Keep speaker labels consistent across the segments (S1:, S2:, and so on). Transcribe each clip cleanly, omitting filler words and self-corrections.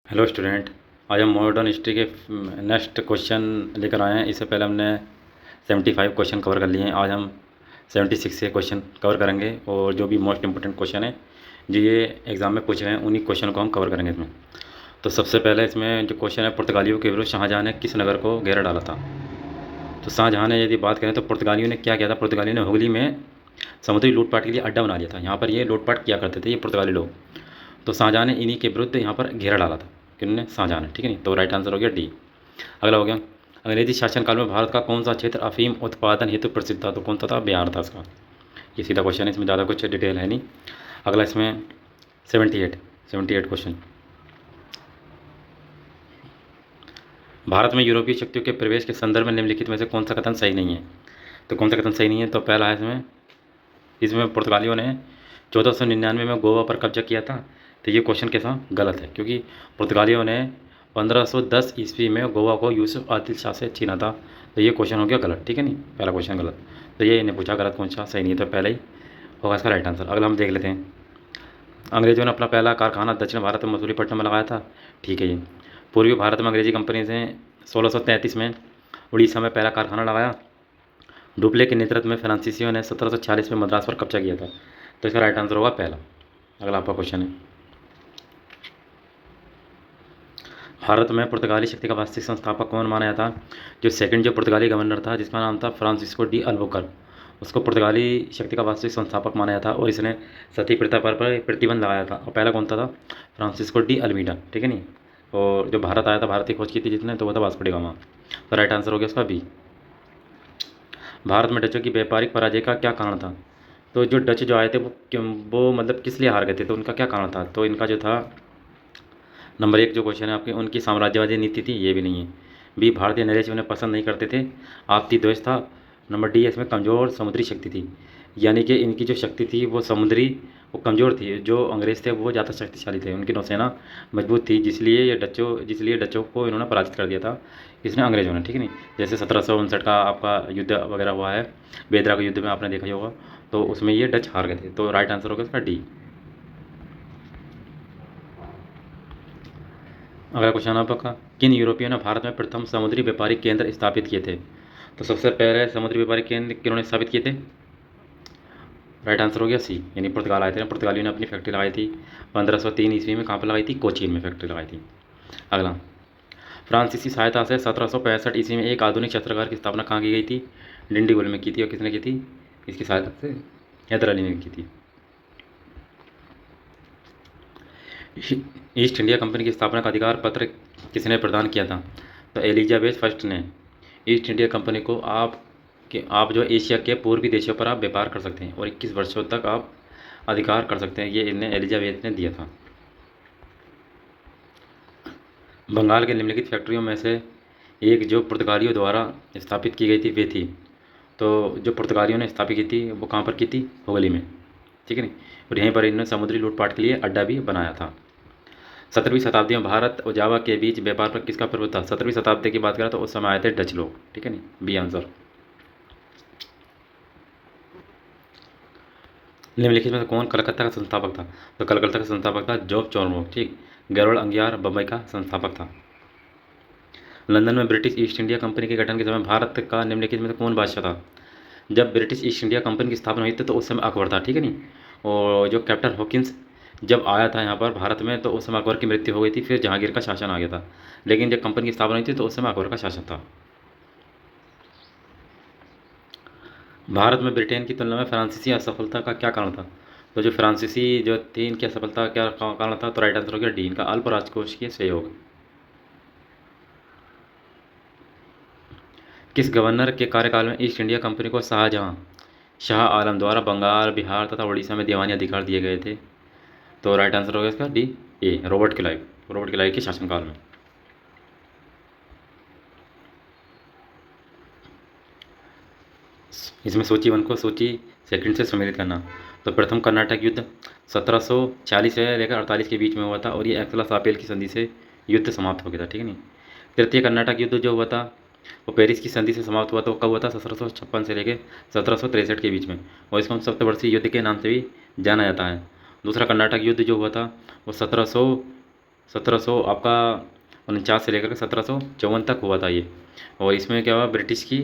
S1: Hello student. आज हम modern history के नेक्स्ट क्वेश्चन लेकर आए हैं। इससे पहले हमने 75 क्वेश्चन कवर कर लिए हैं। आज हम 76 से क्वेश्चन कवर करेंगे और जो भी मोस्ट इंपॉर्टेंट क्वेश्चन है जो ये एग्ज़ाम में पूछ रहे हैं उन्हीं क्वेश्चन को हम कवर करेंगे इसमें। तो सबसे पहले इसमें जो क्वेश्चन है, पुर्तगालियों के विरुद्ध शाहजहाँ ने किस नगर को घेरा डाला था। तो शाहजहाँ ने यदि बात करें तो पुर्तगालियों ने क्या किया था, पुर्तगालियों ने हुगली में समुद्री लूटपाट के लिए अड्डा बना लिया था। यहाँ पर ये लूटपाट किया करते थे ये पुर्तगाली लोग। तो शाहजहाँ ने इन्हीं के विरुद्ध यहाँ पर घेरा डाला था। किन्होंने? शाहजहाँ ने। ठीक है नहीं, तो राइट आंसर हो गया डी। अगला हो गया, अंग्रेजी शासनकाल में भारत का कौन सा क्षेत्र अफीम उत्पादन हेतु प्रसिद्ध था। तो कौन सा था? बिहार था इसका। ये सीधा क्वेश्चन है, इसमें ज़्यादा कुछ डिटेल है नहीं। अगला इसमें 78 क्वेश्चन। भारत में यूरोपीय शक्तियों के प्रवेश के संदर्भ में निम्नलिखित में से कौन सा कथन सही नहीं है। तो कौन सा कथन सही नहीं है? तो पहला है इसमें पुर्तगालियों ने 1499 में गोवा पर कब्जा किया था। तो ये क्वेश्चन कैसा गलत है, क्योंकि पुर्तगालियों ने 1510 ईस्वी में गोवा को यूसुफ आदिल शाह से छीना था। तो ये क्वेश्चन हो गया गलत। ठीक है नहीं, पहला क्वेश्चन गलत। तो ये इन्हें पूछा गलत कौन सा सही नहीं है, तो पहले ही होगा इसका राइट आंसर। अगला हम देख लेते हैं, अंग्रेजों ने अपना पहला कारखाना दक्षिण भारत में मसूलीपट्टनम में लगाया था। ठीक है। ये पूर्वी भारत में अंग्रेजी कंपनी से 1633 में उड़ीसा में पहला कारखाना लगाया। डुप्ले के नेतृत्व में फ्रांसीसियों ने 1746 में मद्रास पर कब्जा किया था। तो इसका राइट आंसर होगा पहला। अगला आपका क्वेश्चन है, भारत में पुर्तगाली शक्ति का वास्तविक संस्थापक कौन माना जाता? जो सेकंड जो पुर्तगाली गवर्नर था जिसका नाम था फ्रांसिस्को डी अल्बुकर्क, उसको पुर्तगाली शक्ति का वास्तविक संस्थापक माना जाता और इसने सती प्रथा पर प्रतिबंध लगाया था। और पहला कौन था? Francisco de Almeida. ठीक है नहीं। और जो भारत आया था, भारत की खोज की थी जिसने, तो वो था वास्को डी गामा। तो राइट आंसर हो गया उसका बी। भारत में डचों की व्यापारिक पराजय का क्या कारण था? तो जो डच जो आए थे वो मतलब किस लिए हार गए थे, तो उनका क्या कारण था? तो इनका जो था नंबर 1 जो क्वेश्चन है आपके, उनकी साम्राज्यवादी नीति थी, ये भी नहीं है। बी, भारतीय नरेश उन्हें पसंद नहीं करते थे, आपसी द्वेष था। नंबर डी, इसमें कमज़ोर समुद्री शक्ति थी, यानी कि इनकी जो शक्ति थी वो समुद्री वो कमज़ोर थी। जो अंग्रेज़ थे वो ज़्यादा शक्तिशाली थे, उनकी नौसेना मजबूत थी, जिसलिए डचों को इन्होंने पराजित कर दिया था इसने, अंग्रेज़ों ने। ठीक है नहीं, जैसे 1759 का आपका युद्ध वगैरह हुआ है, बेदरा के युद्ध में आपने देखा ही होगा, तो उसमें ये डच हार गए थे। तो राइट आंसर होगा इसका डी। अगला क्वेश्चन आपका, किन यूरोपियों ने भारत में प्रथम समुद्री व्यापारिक केंद्र स्थापित किए थे? तो सबसे पहले समुद्री व्यापारिक केंद्र किन्होंने स्थापित किए थे? राइट आंसर हो गया सी, यानी पुर्तगाल आए थे ना। पुर्तगालियों ने अपनी फैक्ट्री लगाई थी 1503 ईस्वी में। कहाँ पर लगाई थी? कोचीन में फैक्ट्री लगाई थी। अगला, फ्रांसीसी सहायता से 1765 ईस्वी में एक आधुनिक शस्त्रागार की स्थापना कहाँ की गई थी? डिंडीगुल में की थी। और किसने की थी इसकी सहायता से? हैदर अली ने की थी। ईस्ट इंडिया कंपनी की स्थापना का अधिकार पत्र किसने प्रदान किया था? तो एलिजाबेथ फर्स्ट ने ईस्ट इंडिया कंपनी को आप जो एशिया के पूर्वी देशों पर आप व्यापार कर सकते हैं और 21 वर्षों तक आप अधिकार कर सकते हैं, ये इन्हें एलिजाबेथ ने दिया था। बंगाल के निम्नलिखित फैक्ट्रियों में से एक जो पुर्तगालियों द्वारा स्थापित की गई थी वे थी, तो जो पुर्तगालियों ने स्थापित की थी वो कहाँ पर की थी? हुगली में। ठीक है नहीं, और यहीं पर इन्होंने समुद्री लूटपाट के लिए अड्डा भी बनाया था। 17वीं शताब्दी में भारत और जावा के बीच व्यापार पर किसका प्रभुत्व था? 17वीं शताब्दी की बात करें तो उस समय आए थे डच लोग। ठीक है नहीं, बी आंसर। निम्नलिखित में से कौन कलकत्ता का संस्थापक था? तो कलकत्ता का संस्थापक था जॉब चॉर्मोक। ठीक। गरुड़ अंगियार बम्बई का संस्थापक था। लंदन में ब्रिटिश ईस्ट इंडिया कंपनी के गठन के समय भारत का निम्नलिखित में से कौन बादशाह था? जब ब्रिटिश ईस्ट इंडिया कंपनी की स्थापना हुई थी तो उस समय अकबर था। ठीक है नहीं, और जो कैप्टन हॉकिंस जब आया था यहाँ पर भारत में तो उस समय अकबर की मृत्यु हो गई थी, फिर जहांगीर का शासन आ गया था। लेकिन जब कंपनी की स्थापना हुई थी तो उस समय अकबर का शासन था। भारत में ब्रिटेन की तुलना में फ्रांसीसी असफलता का क्या कारण था? तो जो फ्रांसीसी जो थी इनकी असफलता का क्या कारण था? तो राइट आंसर हो गया डी, इनका अल्प राजकोषीय सहयोग। किस गवर्नर के कार्यकाल में ईस्ट इंडिया कंपनी को शाह आलम द्वारा बंगाल, बिहार तथा उड़ीसा में दीवानी अधिकार दिए गए थे? तो राइट आंसर हो गया इसका डी, ए, रॉबर्ट क्लाइव के शासनकाल में। इसमें सूची 1 को सूची सेकंड से सम्मिलित करना। तो प्रथम कर्नाटक युद्ध 1740 से लेकर 48 के बीच में हुआ था और ये एक्सला सापेल की संधि से युद्ध समाप्त हो गया था। ठीक है नहीं। तृतीय कर्नाटक युद्ध जो हुआ था वो पेरिस की संधि से समाप्त हुआ था। वो कब हुआ था? 1756 से लेकर 1763 के बीच में, और इसको हम सप्तवर्षीय युद्ध के नाम से भी जाना जाता है। दूसरा कर्नाटक युद्ध जो हुआ था वो 1700 1700 आपका 49 से लेकर के 1754 तक हुआ था ये। और इसमें क्या हुआ, ब्रिटिश की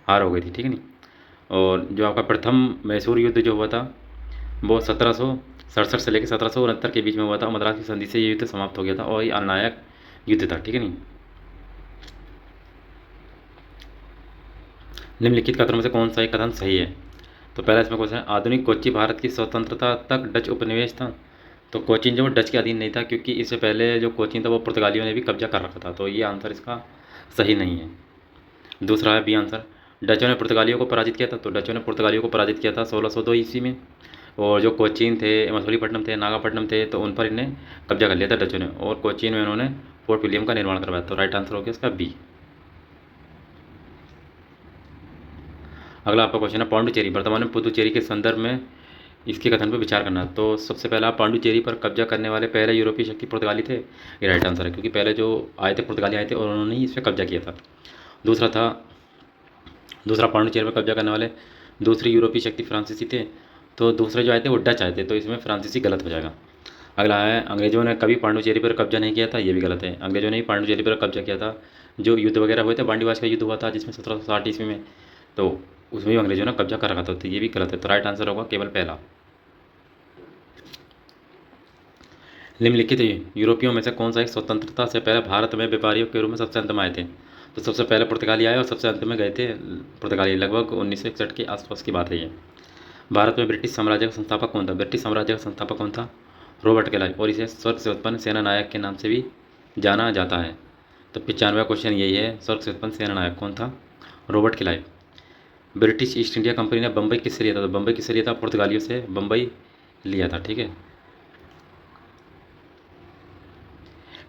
S1: हार हो गई थी, ठीक है नहीं। और जो आपका प्रथम मैसूर युद्ध जो हुआ था वो 1767 से लेकर 1769 के बीच में हुआ था। मद्रास की संधि से ये युद्ध समाप्त हो गया था और ये अनायक युद्ध था, ठीक है नहीं। निम्नलिखित कथनों में से कौन सा एक कथन सही है? तो पहला इसमें क्वेश्चन है, आधुनिक कोच्चि भारत की स्वतंत्रता तक डच उपनिवेश था। तो कोचीन जो डच के अधीन नहीं था, क्योंकि इससे पहले जो कोचीन था वो पुर्तगालियों ने भी कब्जा कर रखा था। तो ये आंसर इसका सही नहीं है। दूसरा है बी आंसर, डचों ने पुर्तगालियों को पराजित किया था। तो डचों ने पुर्तगालियों को पराजित किया था 1602 ईस्वी में। और जो कोचीन थे, मसूलीपट्टनम थे, नागापट्टनम थे, तो उन पर इन्हें कब्जा कर लिया था डचों ने। और कोचीन में उन्होंने फोर्ट विलियम का निर्माण करवाया। तो राइट आंसर हो गया इसका बी। अगला आपका क्वेश्चन है, पांडुचेरी वर्तमान में पुदुचेरी के संदर्भ में इसके कथन पर विचार करना। तो सबसे पहला, पांडुचेरी पर कब्जा करने वाले पहले यूरोपीय शक्ति पुर्तगाली थे। ये राइट आंसर है, क्योंकि पहले जो आए थे पुर्तगाली आए थे और उन्होंने ही इस पर कब्जा किया था। दूसरा पांडुचेरी पर कब्जा करने वाले दूसरी यूरोपीय शक्ति फ्रांसीसी थे। तो दूसरे जो आए थे वो डच आए थे, तो इसमें फ्रांसीसी गलत हो जाएगा। अगला है, अंग्रेजों ने कभी पांडुचेरी पर कब्जा नहीं किया था। ये भी गलत है, अंग्रेजों ने ही पांडुचेरी पर कब्जा किया था। जो युद्ध वगैरह हुए थे, बांडीवास का युद्ध हुआ था जिसमें 1760 ईस्वी में, तो उसमें भी अंग्रेजों ने कब्जा कर रखा था। तो ये भी गलत है। तो राइट आंसर होगा केवल पहला। निम्नलिखित यूरोपियों में से कौन सा एक स्वतंत्रता से पहले भारत में व्यापारियों के रूप में सबसे अंत में आए थे? तो सबसे पहले पुर्तगाली आए और सबसे अंत में गए थे पुर्तगाली। लगभग 1961 के आसपास की बात है ये। भारत में ब्रिटिश साम्राज्य का संस्थापक कौन था? ब्रिटिश साम्राज्य का संस्थापक कौन था? रॉबर्ट क्लाइव, और इसे स्वर्ग से उत्पन्न सेना नायक के नाम से भी जाना जाता है। तो 95वां क्वेश्चन यही है, स्वर्ग से उत्पन्न सेना नायक कौन था? Robert Clive. British east India company ने बम्बई किससे लिया था? तो बम्बई किससे लिया था? पुर्तगालियों से बम्बई लिया था, ठीक है।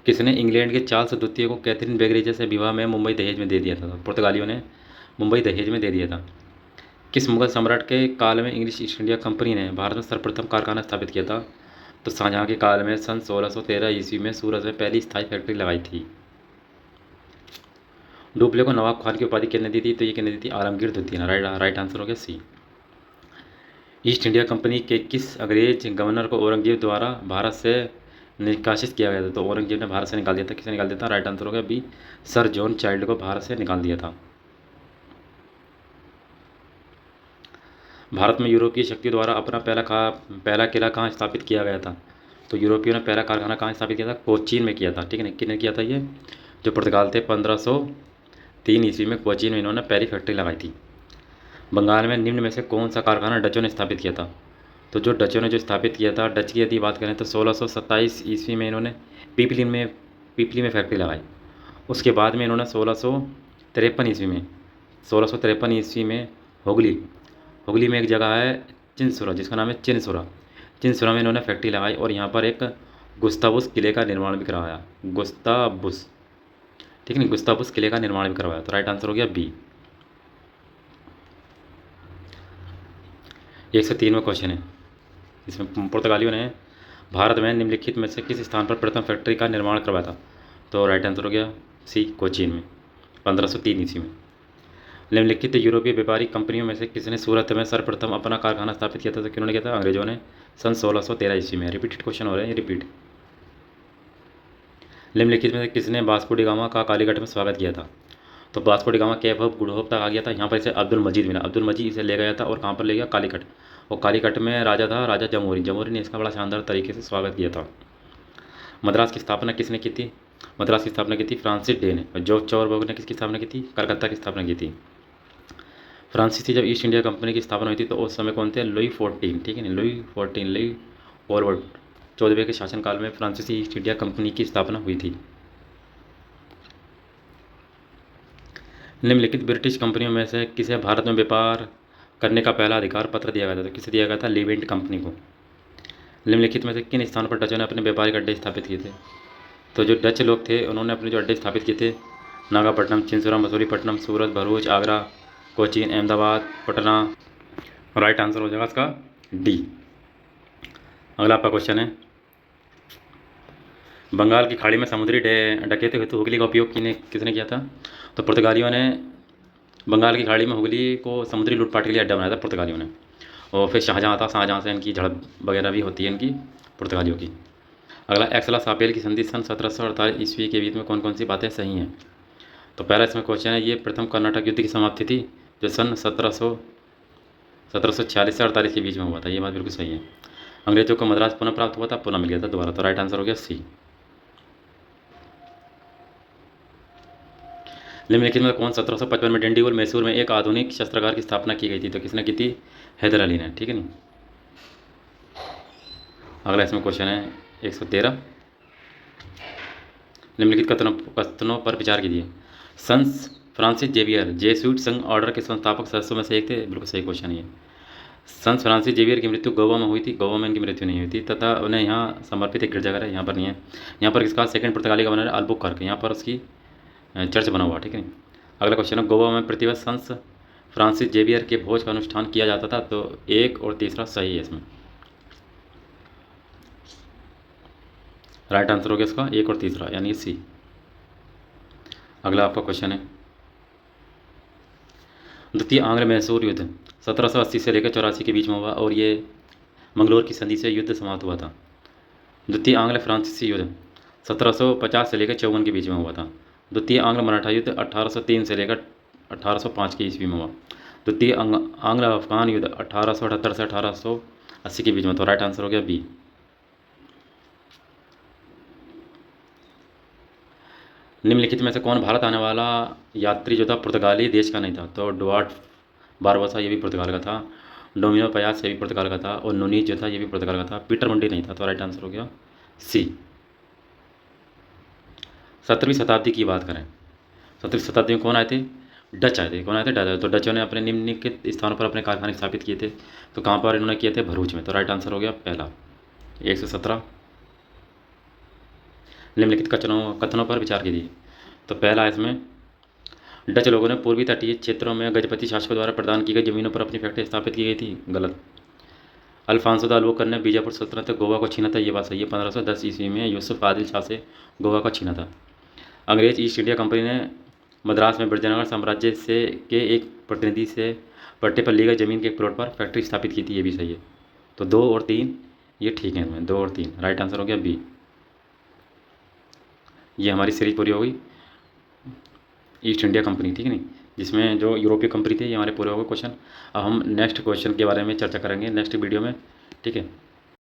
S1: किसने इंग्लैंड के चार्ल्स द्वितीय को कैथरीन बेगरेजे से विवाह में मुंबई दहेज में दे दिया था? तो पुर्तगालियों ने मुंबई दहेज में दे दिया था। किस मुगल सम्राट के काल में इंग्लिश ईस्ट इंडिया कंपनी ने भारत में सर्वप्रथम कारखाना स्थापित किया था? तो शाहजहाँ के काल में सन 1613 ईस्वी में सूरत में पहली स्थायी फैक्ट्री लगाई थी। डुप्ले को नवाब खान की उपाधि किसने दी थी? तो ये किसने दी थी? आलमगीर द्वितीय ने। राइट आंसर हो गया सी। ईस्ट इंडिया कंपनी के किस अंग्रेज गवर्नर को औरंगजेब द्वारा भारत से निकासित किया गया था? तो औरंगजेब ने भारत से निकाल दिया था। किसने निकाल दिया था? राइट आंसर हो गया बी, सर जॉन चाइल्ड को भारत से निकाल दिया था। भारत में यूरोपीय शक्तियों द्वारा अपना पहला किला कहाँ स्थापित किया गया था? तो यूरोपियों ने पहला कारखाना कहाँ स्थापित किया था? कोचीन में किया था, ठीक है ना। किसने किया था? ये जो पुर्तगाल थे 1503 ईस्वी में कोचीन में इन्होंने पहली फैक्ट्री लगाई थी। बंगाल में निम्न में से कौन सा कारखाना डचों ने स्थापित किया था? तो जो डचों ने जो स्थापित किया था, डच की यदि बात करें तो 1627 ईस्वी में इन्होंने पीपली में फैक्ट्री लगाई। उसके बाद में इन्होंने 1653 ईस्वी में हुगली में एक जगह है चिनसुरा, जिसका नाम है चिनसुरा में इन्होंने फैक्ट्री लगाई और यहाँ पर एक गुस्ताबुस किले का निर्माण भी करवाया। गुस्ताबुस, ठीक है ना, गुस्ताबुस किले का निर्माण भी करवाया। तो राइट आंसर हो गया बी। 103वां क्वेश्चन है, इसमें पुर्तगालियों ने भारत में निम्नलिखित में से किस स्थान पर प्रथम फैक्ट्री का निर्माण करवाया था? तो राइट आंसर हो गया सी, कोचीन में 1503 ईस्वी में। निम्नलिखित यूरोपीय व्यापारिक कंपनियों में से किसने सूरत में सर्वप्रथम अपना कारखाना स्थापित किया था? तो किन्होंने किया था? अंग्रेजों ने सन 1613 ईस्वी में। रिपीटेड क्वेश्चन हो रहे हैं, रिपीट। निम्नलिखित में से किसने वास्को डी गामा का कालीकट में स्वागत किया था? तो Vasco da Gama Cape of Good Hope तक आ गया था। यहाँ पर इसे अब्दुल मजीद मिला, अब्दुल मजीद इसे ले गया था और कहाँ पर ले गया? कालीकट। और कालीकट में राजा था राजा जमूरी ने इसका बड़ा शानदार तरीके से स्वागत किया था। मद्रास की स्थापना किसने की थी? मद्रास की स्थापना की थी फ्रांसिस डे ने। और जॉर्ज चॉरबर्ग ने किसकी स्थापना की थी? कलकत्ता की स्थापना की थी। फ्रांसीसी जब ईस्ट इंडिया कंपनी की स्थापना हुई थी तो उस समय कौन थे? लुई 14, ठीक है ना, लुई फॉरवर्ड 14वें के शासनकाल में फ्रांसीसी ईस्ट इंडिया कंपनी की स्थापना हुई थी। निम्नलिखित ब्रिटिश कंपनियों में से किसे भारत में व्यापार करने का पहला अधिकार पत्र दिया गया था? तो किसे दिया गया था? लीवेंट कंपनी को। निम्नलिखित में से किन स्थानों पर डचों ने अपने व्यापारिक अड्डे स्थापित किए थे? तो जो डच लोग थे उन्होंने अपने जो अड्डे स्थापित किए थे, नागापट्टनम, चिंसुरा, मसूलीपट्टनम, सूरत, भरूच, आगरा, कोचीन, अहमदाबाद, पटना। राइट आंसर हो जाएगा इसका डी। अगला आपका क्वेश्चन है, बंगाल की खाड़ी में समुद्री डकैती हेतु हुगली का उपयोग किसने किया था? तो पुर्तगालियों ने बंगाल की खाड़ी में हुगली को समुद्री लूटपाट के लिए अड्डा बनाया था पुर्तगालियों ने। और फिर शाहजहाँ था, शाहजहाँ से इनकी झड़प वगैरह भी होती है इनकी पुर्तगालियों की। अगला, एक्सला सापेल की संधि सन 1748 ईस्वी के बीच में कौन कौन सी बातें सही हैं? तो पहला इसमें क्वेश्चन है, ये प्रथम कर्नाटक युद्ध की समाप्ति थी जो सन 1746 से 48 के बीच में हुआ था। ये बात बिल्कुल सही है। अंग्रेजों को मद्रास पुनः प्राप्त हुआ था, पुनः मिल गया था दोबारा। तो राइट आंसर हो गया सी। निम्नलिखित में कौन 1755 में डिंडीगुल मैसूर में एक आधुनिक शस्त्रागार की स्थापना की गई थी? तो किसने की थी? हैदर अली ने, ठीक है नहीं। अगला इसमें क्वेश्चन है 113, निम्नलिखित कथनों पर विचार कीजिए। संत फ्रांसिस जेवियर जेसुइट संघ ऑर्डर के संस्थापक सदस्यों में से एक थे। बिल्कुल सही क्वेश्चन है ये। संत फ्रांसिस जेवियर की मृत्यु गोवा में हुई थी, गोवा में इनकी मृत्यु नहीं हुई थी, तथा उन्हें यहाँ समर्पित एक गिरजाघर है, यहाँ पर नहीं है। यहाँ पर किसका? सेकंड पुर्तगाली गवर्नर अल्बुकर्क, यहाँ पर उसकी चर्च बना हुआ, ठीक है। अगला क्वेश्चन है, गोवा में प्रतिवर्ष संत फ्रांसिस जेवियर के भोज का अनुष्ठान किया जाता था। तो एक और तीसरा सही है इसमें। राइट आंसर हो गया इसका एक और तीसरा, यानी सी। अगला आपका क्वेश्चन है, द्वितीय आंग्ल मैसूर युद्ध 1780 से लेकर 84 के बीच में हुआ और ये मंगलोर की संधि से युद्ध समाप्त हुआ था। द्वितीय आंग्ल फ्रांसीसी युद्ध 1750 से लेकर 54 के बीच में हुआ था। द्वितीय आंग्ल मराठा युद्ध 1803 से लेकर 1805 की ईस्वी में हुआ। द्वितीय आंग्ल अफगान युद्ध 1878 से 1880 के बीच में। तो राइट आंसर हो गया बी। निम्नलिखित में से कौन भारत आने वाला यात्री जो था पुर्तगाली देश का नहीं था? तो डुआर्ट बारबोसा, ये भी पुर्तगाल का था। डोमिनो पयास, ये भी पुर्तगाल का था। और नूनीज जो था, ये भी पुर्तगाल का था। पीटर मंडी नहीं था। तो राइट आंसर हो गया सी। 17वीं शताब्दी की बात करें, 17वीं शताब्दी में कौन आए थे? डच आए थे। कौन आए थे? डच। तो डचों ने अपने निम्नलिखित स्थानों पर अपने कारखाने स्थापित किए थे। तो कहाँ पर इन्होंने किए थे? भरूच में। तो राइट आंसर हो गया पहला 117। निम्नलिखित कथनों पर विचार कीजिए। तो पहला इसमें, डच लोगों ने पूर्वी तटीय क्षेत्रों में गजपति शासकों द्वारा प्रदान की गई जमीनों पर अपनी फैक्ट्री स्थापित की गई थी। गलत। अल्फांसो द अल्बुकर्क ने बीजापुर सल्तनत से गोवा को छीना था। ये बात सही है। 1510 ईस्वी में यूसुफ आदिल शाह से गोवा को छीना था। अंग्रेज ईस्ट इंडिया कंपनी ने मद्रास में विजयनगर साम्राज्य से के एक प्रतिनिधि से पट्टे पर ली गई जमीन के एक प्लॉट पर फैक्ट्री स्थापित की थी। ये भी सही है। तो 2 और 3 ये ठीक है इसमें, 2 और 3। राइट आंसर हो गया बी। ये हमारी सीरीज पूरी हो गई ईस्ट इंडिया कंपनी, ठीक है नहीं, जिसमें जो यूरोपीय कंपनी थी। ये हमारे पूरे हो गए क्वेश्चन। अब हम नेक्स्ट क्वेश्चन के बारे में चर्चा करेंगे नेक्स्ट वीडियो में, ठीक है।